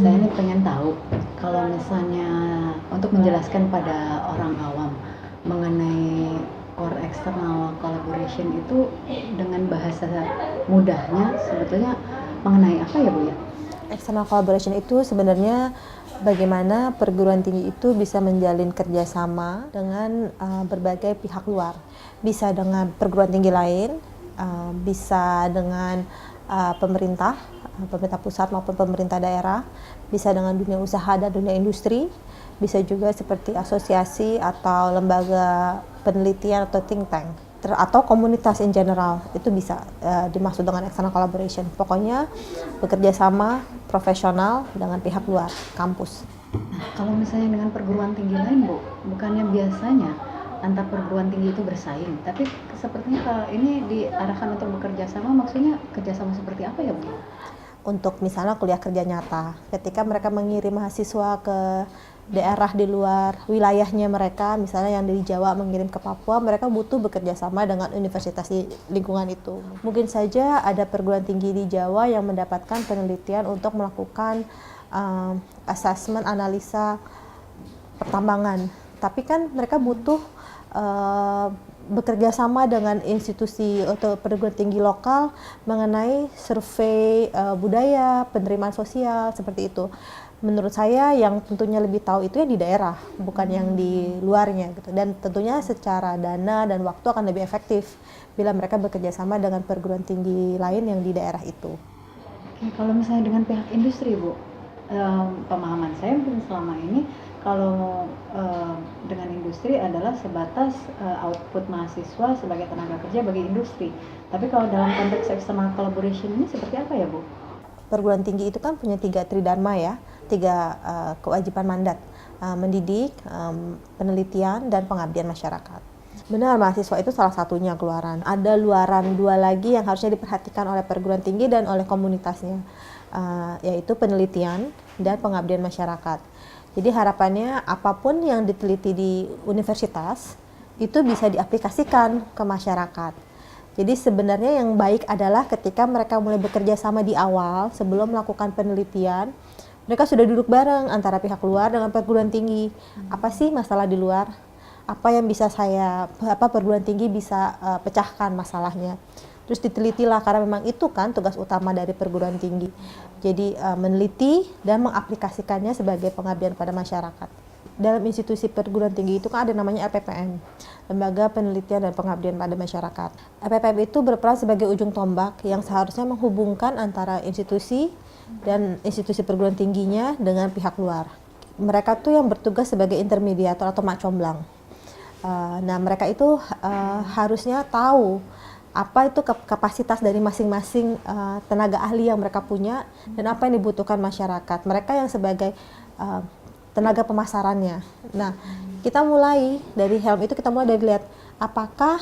Saya ini pengen tahu kalau misalnya untuk menjelaskan pada orang awam mengenai core external collaboration itu dengan bahasa mudahnya sebetulnya mengenai apa ya Bu ya? External collaboration itu sebenarnya bagaimana perguruan tinggi itu bisa menjalin kerjasama dengan berbagai pihak luar. Bisa dengan perguruan tinggi lain, bisa dengan pemerintah pusat maupun pemerintah daerah, bisa dengan dunia usaha dan dunia industri, bisa juga seperti asosiasi atau lembaga penelitian atau think tank, atau komunitas in general. Itu bisa dimaksud dengan external collaboration. Pokoknya bekerja sama profesional dengan pihak luar kampus. Nah, kalau misalnya dengan perguruan tinggi lain Bu, bukannya biasanya antar perguruan tinggi itu bersaing, tapi sepertinya kalau ini diarahkan untuk bekerja sama, maksudnya kerjasama seperti apa ya Bu? Untuk misalnya kuliah kerja nyata, ketika mereka mengirim mahasiswa ke daerah di luar wilayahnya mereka, misalnya yang dari Jawa mengirim ke Papua, mereka butuh bekerja sama dengan universitas di lingkungan itu. Mungkin saja ada perguruan tinggi di Jawa yang mendapatkan penelitian untuk melakukan assessment analisa pertambangan, tapi kan mereka butuh bekerja sama dengan institusi atau perguruan tinggi lokal mengenai survei budaya, penerimaan sosial, seperti itu. Menurut saya yang tentunya lebih tahu itu yang di daerah, bukan yang di luarnya gitu. Dan tentunya secara dana dan waktu akan lebih efektif bila mereka bekerja sama dengan perguruan tinggi lain yang di daerah itu. Oke, kalau misalnya dengan pihak industri Bu, pemahaman saya mungkin selama ini kalau dengan industri adalah sebatas output mahasiswa sebagai tenaga kerja bagi industri. Tapi kalau dalam konteks external collaboration ini seperti apa ya Bu? Perguruan tinggi itu kan punya 3 tridharma ya, 3 kewajiban mandat, mendidik, penelitian, dan pengabdian masyarakat. Benar, mahasiswa itu salah satunya keluaran. Ada luaran 2 lagi yang harusnya diperhatikan oleh perguruan tinggi dan oleh komunitasnya, yaitu penelitian dan pengabdian masyarakat. Jadi harapannya apapun yang diteliti di universitas itu bisa diaplikasikan ke masyarakat. Jadi sebenarnya yang baik adalah ketika mereka mulai bekerja sama di awal sebelum melakukan penelitian, mereka sudah duduk bareng antara pihak luar dengan perguruan tinggi. Apa sih masalah di luar? Apa yang bisa perguruan tinggi bisa pecahkan masalahnya? Terus ditelitilah, karena memang itu kan tugas utama dari perguruan tinggi. Jadi meneliti dan mengaplikasikannya sebagai pengabdian pada masyarakat. Dalam institusi perguruan tinggi itu kan ada namanya LPPM, Lembaga Penelitian dan Pengabdian pada Masyarakat. LPPM itu berperan sebagai ujung tombak yang seharusnya menghubungkan antara institusi dan institusi perguruan tingginya dengan pihak luar. Mereka tuh yang bertugas sebagai intermediator atau mak comblang. Nah, mereka itu harusnya tahu apa itu kapasitas dari masing-masing tenaga ahli yang mereka punya dan apa yang dibutuhkan masyarakat. Mereka yang sebagai tenaga pemasarannya. Nah, kita mulai dari HELM itu, kita mulai dari lihat apakah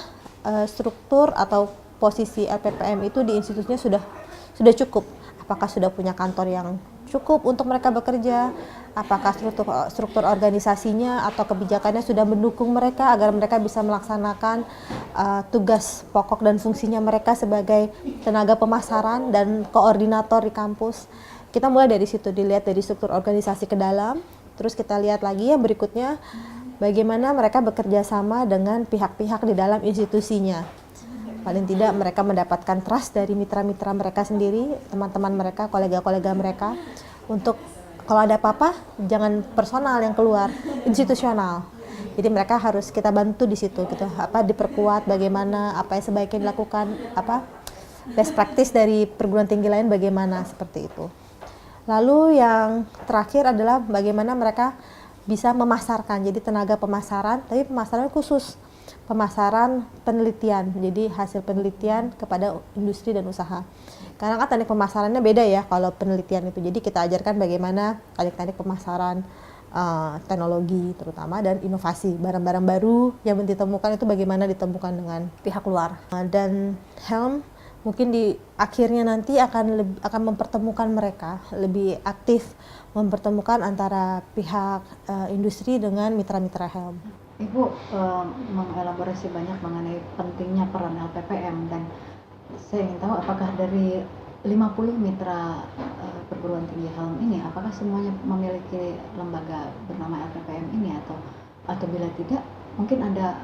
struktur atau posisi LPPM itu di institusinya sudah cukup. Apakah sudah punya kantor yang cukup untuk mereka bekerja? Apakah struktur organisasinya atau kebijakannya sudah mendukung mereka agar mereka bisa melaksanakan tugas pokok dan fungsinya mereka sebagai tenaga pemasaran dan koordinator di kampus. Kita mulai dari situ, dilihat dari struktur organisasi ke dalam. Terus kita lihat lagi yang berikutnya, bagaimana mereka bekerja sama dengan pihak-pihak di dalam institusinya. Paling tidak mereka mendapatkan trust dari mitra-mitra mereka sendiri, teman-teman mereka, kolega-kolega mereka, untuk kalau ada apa-apa jangan personal yang keluar, institusional. Jadi mereka harus kita bantu di situ gitu, diperkuat bagaimana, apa yang sebaiknya dilakukan, best practice dari perguruan tinggi lain bagaimana, seperti itu. Lalu yang terakhir adalah bagaimana mereka bisa memasarkan, jadi tenaga pemasaran, tapi pemasaran khusus, pemasaran penelitian, jadi hasil penelitian kepada industri dan usaha. Karena kan teknik pemasarannya beda ya kalau penelitian itu, jadi kita ajarkan bagaimana teknik-teknik pemasaran teknologi terutama dan inovasi, barang-barang baru yang ditemukan itu bagaimana ditemukan dengan pihak luar. Dan HELM mungkin di akhirnya nanti akan mempertemukan mereka, lebih aktif mempertemukan antara pihak industri dengan mitra-mitra HELM. Ibu mengelaborasi banyak mengenai pentingnya peran LPPM, dan saya ingin tahu apakah dari 50 mitra perguruan tinggi Helm ini, apakah semuanya memiliki lembaga bernama LPPM ini atau bila tidak, mungkin ada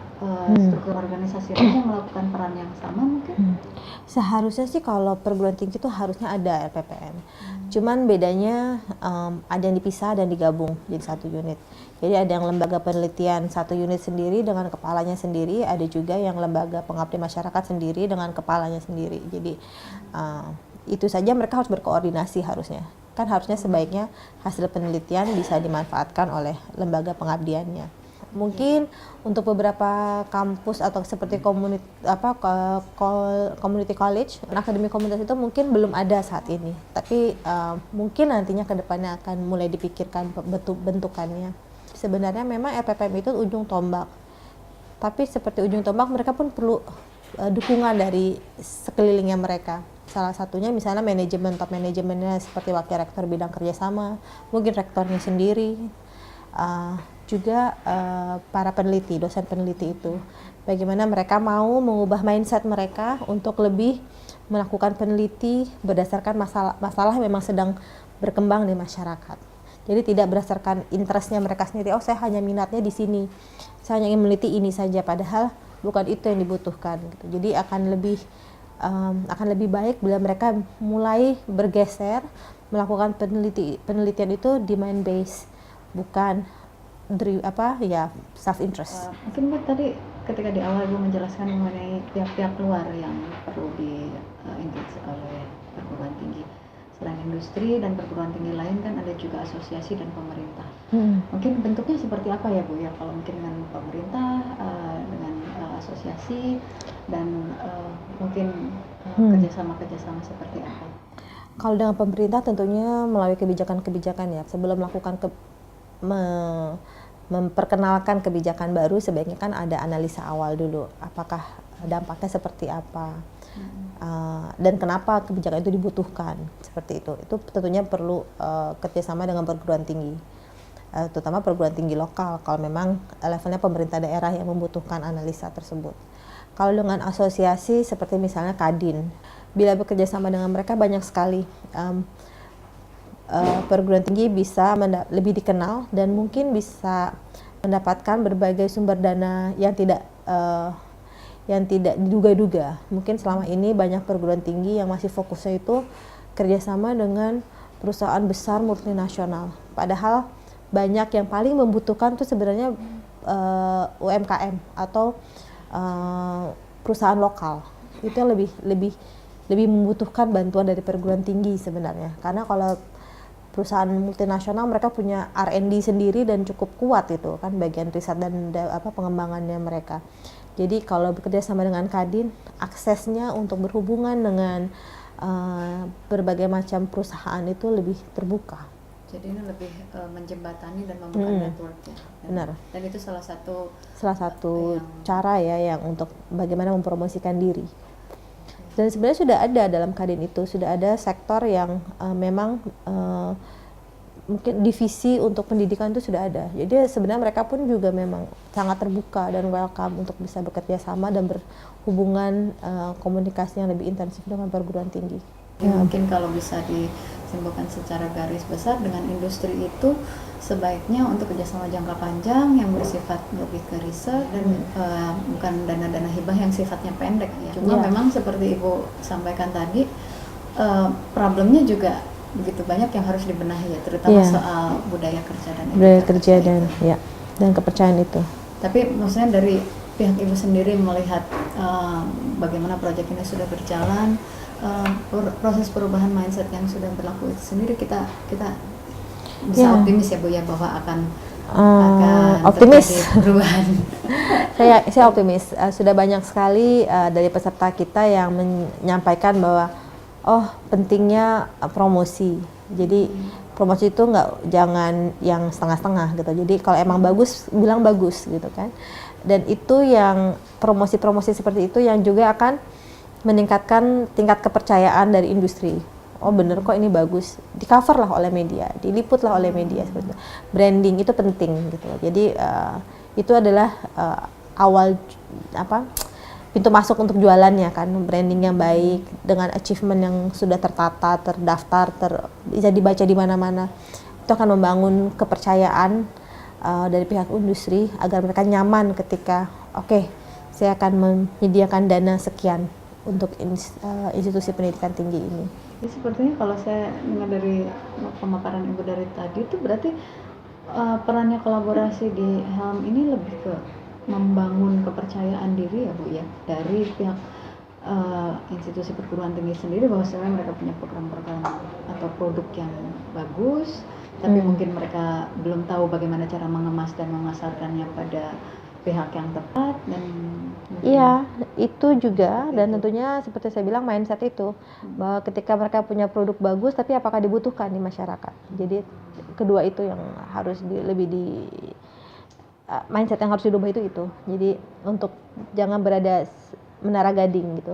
struktur organisasi lain yang melakukan peran yang sama mungkin? Seharusnya sih kalau perguruan tinggi itu harusnya ada LPPM. Cuman bedanya ada yang dipisah dan digabung jadi satu unit. Jadi ada yang lembaga penelitian satu unit sendiri dengan kepalanya sendiri, ada juga yang lembaga pengabdi masyarakat sendiri dengan kepalanya sendiri. Jadi itu saja mereka harus berkoordinasi harusnya. Kan harusnya sebaiknya hasil penelitian bisa dimanfaatkan oleh lembaga pengabdiannya. Mungkin untuk beberapa kampus atau seperti community college, akademi komunitas itu mungkin belum ada saat ini. Tapi mungkin nantinya ke depannya akan mulai dipikirkan bentukannya. Sebenarnya memang LPPM itu ujung tombak. Tapi seperti ujung tombak mereka pun perlu dukungan dari sekelilingnya mereka. Salah satunya misalnya manajemen, top manajemennya seperti wakil rektor bidang kerjasama, mungkin rektornya sendiri. Juga para peneliti, dosen peneliti itu, bagaimana mereka mau mengubah mindset mereka untuk lebih melakukan peneliti berdasarkan masalah yang memang sedang berkembang di masyarakat. Jadi tidak berdasarkan interestnya mereka sendiri, oh saya hanya minatnya di sini, saya hanya ingin meneliti ini saja, padahal bukan itu yang dibutuhkan. Gitu. Jadi akan lebih baik bila mereka mulai bergeser melakukan penelitian itu demand based, bukan self interest. Mungkin Mbak tadi ketika di awal Ibu menjelaskan mengenai pihak-pihak luar yang perlu di-engage oleh perguruan tinggi. Selain industri dan perguruan tinggi lain kan ada juga asosiasi dan pemerintah. Mungkin bentuknya seperti apa ya Bu ya, kalau mungkin dengan pemerintah, dengan asosiasi dan mungkin kerjasama seperti apa? Kalau dengan pemerintah tentunya melalui kebijakan-kebijakan ya, sebelum melakukan memperkenalkan kebijakan baru sebaiknya kan ada analisa awal dulu, apakah dampaknya seperti apa. Dan kenapa kebijakan itu dibutuhkan seperti itu tentunya perlu kerjasama dengan perguruan tinggi, terutama perguruan tinggi lokal kalau memang levelnya pemerintah daerah yang membutuhkan analisa tersebut. Kalau dengan asosiasi seperti misalnya Kadin, bila bekerja sama dengan mereka banyak sekali perguruan tinggi bisa lebih dikenal dan mungkin bisa mendapatkan berbagai sumber dana yang tidak diduga-duga. Mungkin selama ini banyak perguruan tinggi yang masih fokusnya itu kerjasama dengan perusahaan besar multinasional. Padahal banyak yang paling membutuhkan itu sebenarnya UMKM atau perusahaan lokal. Itu yang lebih membutuhkan bantuan dari perguruan tinggi sebenarnya. Karena kalau perusahaan multinasional mereka punya R&D sendiri dan cukup kuat itu kan bagian riset dan pengembangannya mereka. Jadi kalau bekerja sama dengan Kadin, aksesnya untuk berhubungan dengan berbagai macam perusahaan itu lebih terbuka. Jadi ini lebih menjembatani dan membuka networknya. Benar. Dan itu salah satu cara ya yang untuk bagaimana mempromosikan diri. Dan sebenarnya sudah ada dalam Kadin itu, sudah ada sektor yang memang mungkin divisi untuk pendidikan itu sudah ada. Jadi sebenarnya mereka pun juga memang sangat terbuka dan welcome untuk bisa bekerja sama dan berhubungan komunikasi yang lebih intensif dengan perguruan tinggi. Mungkin kalau bisa disimpulkan secara garis besar, dengan industri itu sebaiknya untuk kerjasama jangka panjang yang bersifat lebih ke riset dan bukan dana-dana hibah yang sifatnya pendek ya. Cuma memang seperti Ibu sampaikan tadi, problemnya juga begitu banyak yang harus dibenahi ya, terutama soal budaya kerja dan kepercayaan itu. Tapi maksudnya dari pihak Ibu sendiri melihat bagaimana proyek ini sudah berjalan, proses perubahan mindset yang sudah berlaku itu sendiri, kita bisa optimis ya Bu ya bahwa akan optimis perubahan. saya optimis. Sudah banyak sekali dari peserta kita yang menyampaikan bahwa pentingnya promosi. Jadi promosi itu jangan yang setengah-setengah gitu. Jadi kalau emang bagus, bilang bagus gitu kan. Dan itu yang promosi-promosi seperti itu yang juga akan meningkatkan tingkat kepercayaan dari industri. Oh bener kok ini bagus, di cover lah oleh media, diliput lah oleh media seperti itu. Branding itu penting gitu. Jadi itu adalah awal pintu masuk untuk jualannya kan, branding yang baik dengan achievement yang sudah tertata, terdaftar, bisa dibaca di mana-mana. Itu akan membangun kepercayaan dari pihak industri agar mereka nyaman ketika saya akan menyediakan dana sekian untuk institusi pendidikan tinggi ini. Jadi sepertinya kalau saya dengar dari pemaparan Ibu dari tadi itu berarti perannya kolaborasi di Helm ini lebih ke membangun kepercayaan diri ya Bu ya, dari pihak institusi perguruan tinggi sendiri bahwa sebenarnya mereka punya program-program atau produk yang bagus, tapi mungkin mereka belum tahu bagaimana cara mengemas dan memasarkannya pada pihak yang tepat. Dan iya, itu juga, dan tentunya seperti saya bilang mindset itu, bahwa ketika mereka punya produk bagus tapi apakah dibutuhkan di masyarakat. Jadi kedua itu yang harus mindset yang harus dirubah itu. Jadi untuk jangan berada menara gading gitu,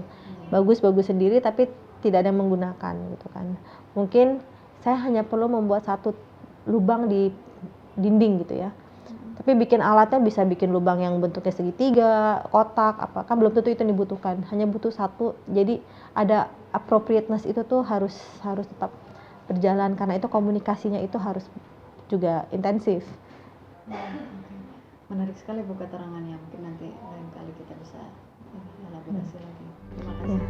bagus sendiri tapi tidak ada yang menggunakan gitu kan. Mungkin saya hanya perlu membuat satu lubang di dinding gitu ya, tapi bikin alatnya bisa bikin lubang yang bentuknya segitiga, kotak, kan belum tentu itu yang dibutuhkan, hanya butuh satu. Jadi ada appropriateness itu tuh harus tetap berjalan, karena itu komunikasinya itu harus juga intensif. Menarik sekali Bu keterangannya, mungkin nanti lain kali kita bisa elaborasi lagi. Terima kasih.